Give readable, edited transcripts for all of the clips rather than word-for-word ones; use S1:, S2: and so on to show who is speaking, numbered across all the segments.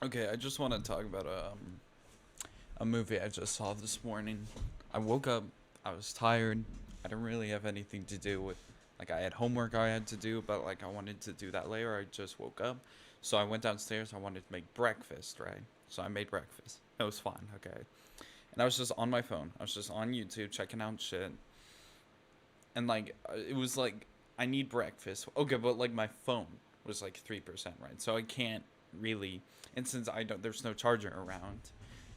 S1: Okay, I just want to talk about a movie I just saw this morning. I woke up, I was tired. I didn't really have anything to do with I had homework I had to do, but I wanted to do that later. I just woke up. So I went downstairs. I wanted to make breakfast, right? So I made breakfast. It was fine, okay. And I was just on my phone. I was just on YouTube checking out shit. And it was I need breakfast. Okay, but my phone was 3%, right? So I can't really, and since I don't there's no charger around,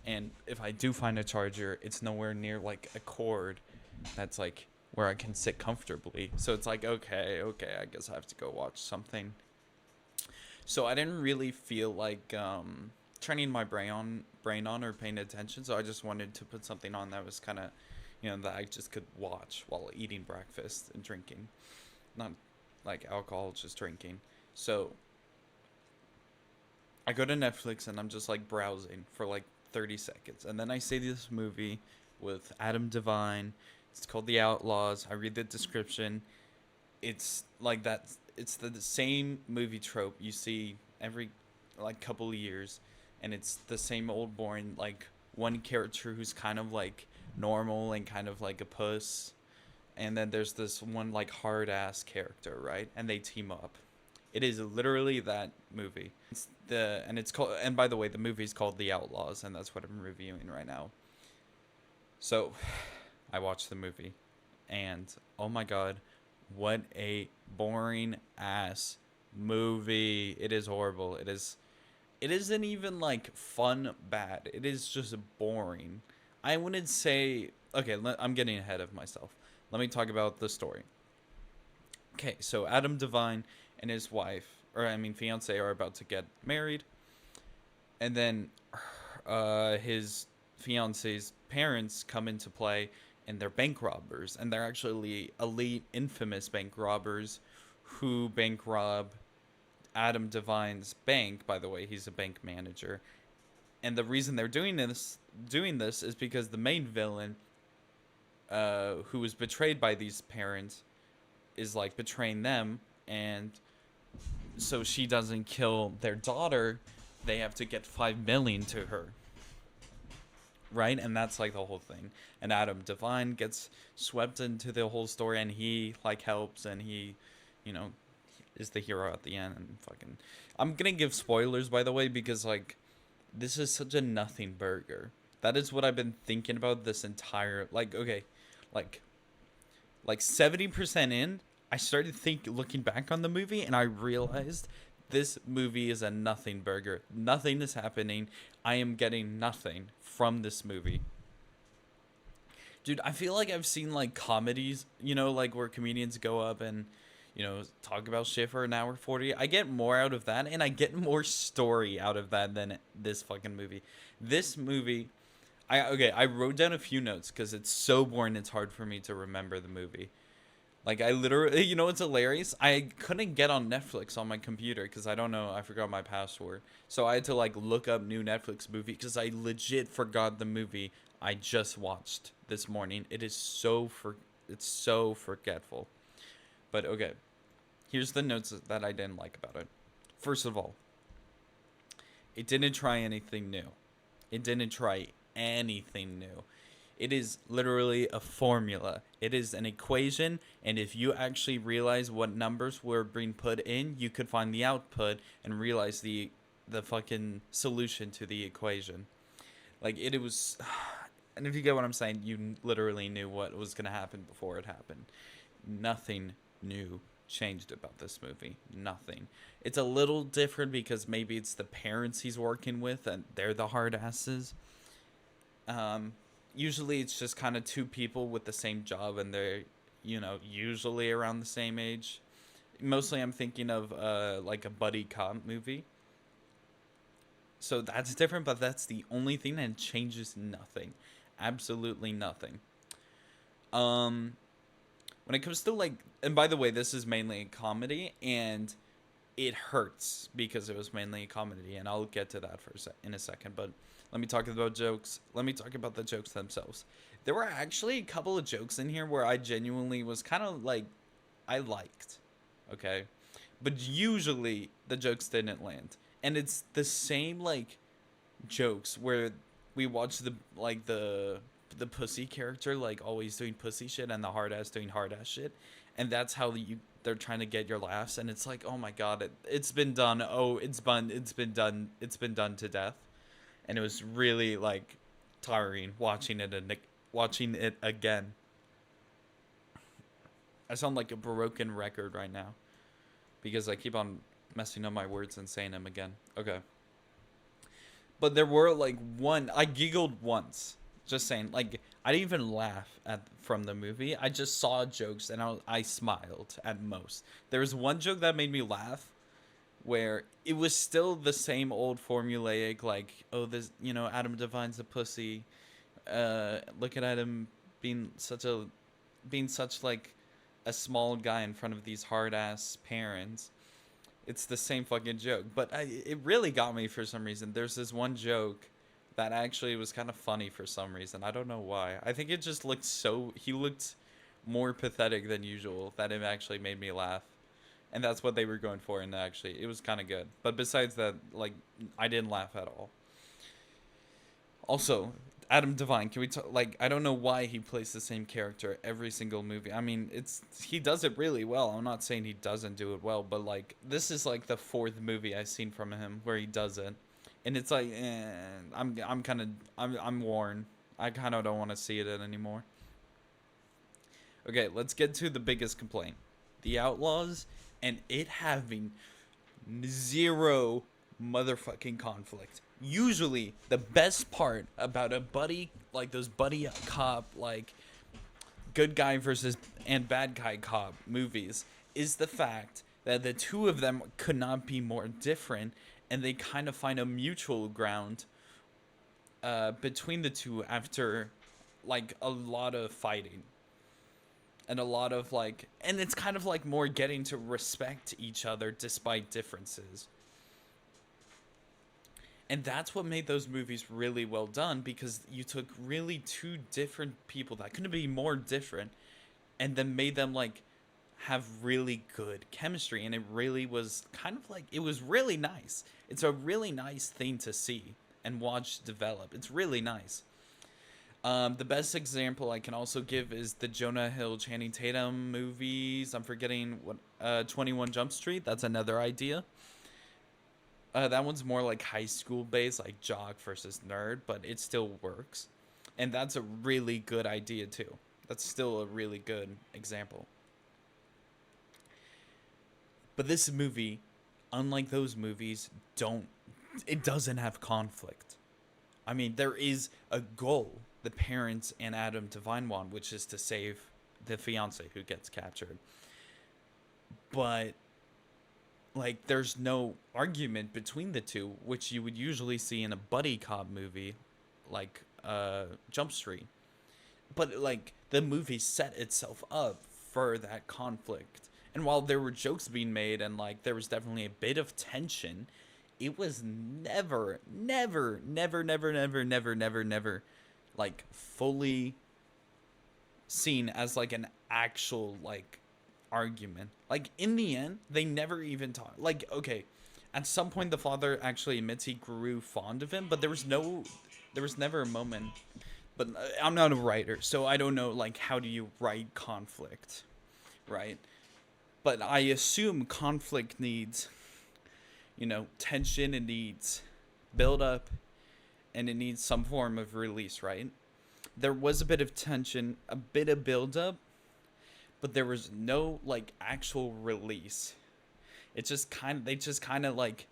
S1: and if I do find a charger, it's nowhere near a cord that's where I can sit comfortably. So it's okay, I guess I have to go watch something. So I didn't really feel turning my brain on or paying attention. So I just wanted to put something on that was kind of, that I just could watch while eating breakfast and drinking, not like alcohol, just drinking. So I go to Netflix and I'm just browsing for 30 seconds, and then I see this movie with Adam Devine. It's called The Outlaws. I read the description. It's like that. It's the same movie trope you see every couple of years, and it's the same old boring one character who's kind of normal and kind of like a puss, and then there's this one hard ass character, right? And they team up. It is literally that movie. It's called, and by the way, the movie's called The Outlaws, and that's what I'm reviewing right now. So, I watched the movie, and oh my god, what a boring ass movie! It is horrible. It is. It isn't even fun bad. It is just boring. I wouldn't say. Okay, I'm getting ahead of myself. Let me talk about the story. Okay, so Adam Devine and his wife, or I mean fiance, are about to get married, and then his fiance's parents come into play, and they're bank robbers, and they're actually elite, infamous bank robbers who bank rob Adam Devine's bank. By the way, he's a bank manager, and the reason they're doing this is because the main villain, who was betrayed by these parents, is betraying them, and so she doesn't kill their daughter, they have to get 5 million to her, right? And that's the whole thing. And Adam Devine gets swept into the whole story, and he helps, and he, you know, is the hero at the end. And fucking, I'm gonna give spoilers, by the way, because this is such a nothing burger. That is what I've been thinking about this entire okay, like 70% in, I started looking back on the movie, and I realized this movie is a nothing burger. Nothing is happening. I am getting nothing from this movie. Dude, I feel like I've seen comedies, where comedians go up and talk about shit for an hour 40. I get more out of that, and I get more story out of that than this fucking movie. This movie, I wrote down a few notes because it's so boring. It's hard for me to remember the movie. I literally, it's hilarious. I couldn't get on Netflix on my computer because I don't know. I forgot my password. So I had to look up new Netflix movie because I legit forgot the movie I just watched this morning. It's so forgetful. But okay, here's the notes that I didn't like about it. First of all, it didn't try anything new. It didn't try anything new. It is literally a formula. It is an equation, and if you actually realize what numbers were being put in, you could find the output and realize the fucking solution to the equation. It was, and if you get what I'm saying, you literally knew what was going to happen before it happened. Nothing new changed about this movie. Nothing. It's a little different because maybe it's the parents he's working with and they're the hard asses. Usually it's just kind of two people with the same job, and they're usually around the same age. Mostly I'm thinking of a buddy cop movie. So that's different, but that's the only thing, that changes nothing. Absolutely nothing. When it comes to and by the way, this is mainly a comedy, and it hurts because it was mainly a comedy, and I'll get to that in a second. But let me talk about jokes. Let me talk about the jokes themselves. There were actually a couple of jokes in here where I genuinely was kind of I liked, okay, but usually the jokes didn't land. and it's the same like jokes where we watch the pussy character like always doing pussy shit and the hard ass doing hard ass shit, and that's how they're trying to get your laughs, and it's like, oh my god, it's been done. Oh, it's been done to death, and it was really like tiring watching it again. I sound like a broken record right now because I keep on messing up my words and saying them again. Okay. But there were like I giggled once. Just saying, like I didn't even laugh at from the movie. I just saw jokes and I smiled at most. There was one joke that made me laugh where it was still the same old formulaic like, oh, this, Adam Devine's a pussy. Look at Adam being such like a small guy in front of these hard ass parents. It's the same fucking joke, but it really got me for some reason. There's this one joke that actually was kind of funny for some reason. I don't know why. I think it just looked he looked more pathetic than usual, that it actually made me laugh. And that's what they were going for, and actually it was kind of good. But besides that, like, I didn't laugh at all. Also, Adam Devine, can we talk? Like, I don't know why he plays the same character every single movie. I mean, he does it really well. I'm not saying he doesn't do it well, but like, this is like the fourth movie I've seen from him where he does it, and it's like, I'm worn. I kind of don't want to see it anymore. Okay, let's get to the biggest complaint: The Outlaws, and it having zero motherfucking conflict. Usually the best part about a buddy, like those buddy cop, like good guy versus and bad guy cop movies, is the fact that the two of them could not be more different, and they kind of find a mutual ground between the two after like a lot of fighting and a lot of like, and it's kind of like more getting to respect each other despite differences. And that's what made those movies really well done, because you took really two different people that couldn't be more different and then made them like have really good chemistry, and it really was kind of like, it was really nice. It's a really nice thing to see and watch develop. It's really nice. The best example I can also give is the Jonah Hill, Channing Tatum movies. I'm forgetting what 21 Jump Street. That's another idea. That one's more like high school based, like jock versus nerd, but it still works. And that's a really good idea too. That's still a really good example. But this movie, unlike those movies, it doesn't have conflict. I mean, there is a goal the parents and Adam Devine want, which is to save the fiance who gets captured. But like, there's no argument between the two, which you would usually see in a buddy cop movie like Jump Street. But like, the movie set itself up for that conflict. And while there were jokes being made and like there was definitely a bit of tension, it was never like fully seen as like an actual like argument. Like, in the end, they never even talk. Like, okay, at some point the father actually admits he grew fond of him, but there was never a moment. But I'm not a writer, so I don't know like how do you write conflict, right? But I assume conflict needs, tension, it needs build up, and it needs some form of release, right? There was a bit of tension, a bit of build up, but there was no like actual release. They just kind of like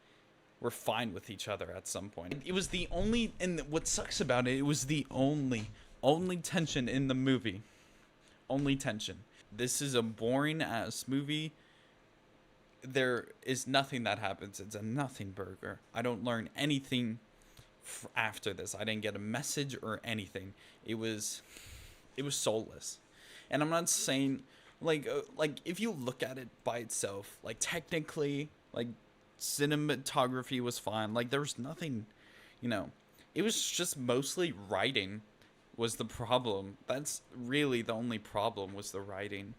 S1: were fine with each other at some point. It was the only, and what sucks about it was the only tension in the movie. Only tension. This is a boring ass movie. There is nothing that happens. It's a nothing burger. I don't learn anything after this. I didn't get a message or anything. It was soulless. And I'm not saying like if you look at it by itself, like technically, like cinematography was fine. Like there was nothing, it was just mostly writing was the problem. That's really the only problem, was the writing.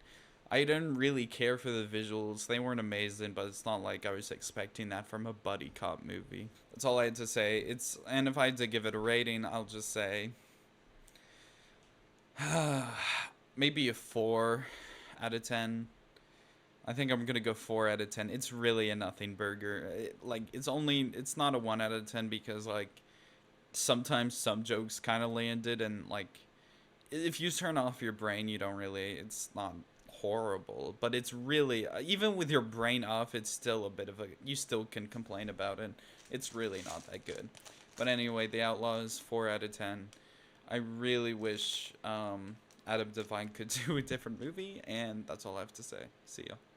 S1: I didn't really care for the visuals. They weren't amazing, but it's not like I was expecting that from a buddy cop movie. That's all I had to say. And if I had to give it a rating, I'll just say maybe a 4 out of 10. I think I'm gonna go 4 out of 10. It's really a nothing burger. It's not a 1 out of 10 because like sometimes some jokes kind of landed, and like if you turn off your brain, you don't really. It's not horrible, but it's really even with your brain off, it's still a bit of a. You still can complain about it. It's really not that good. But anyway, The Outlaws 4 out of 10. I really wish Adam Devine could do a different movie, and that's all I have to say. See ya.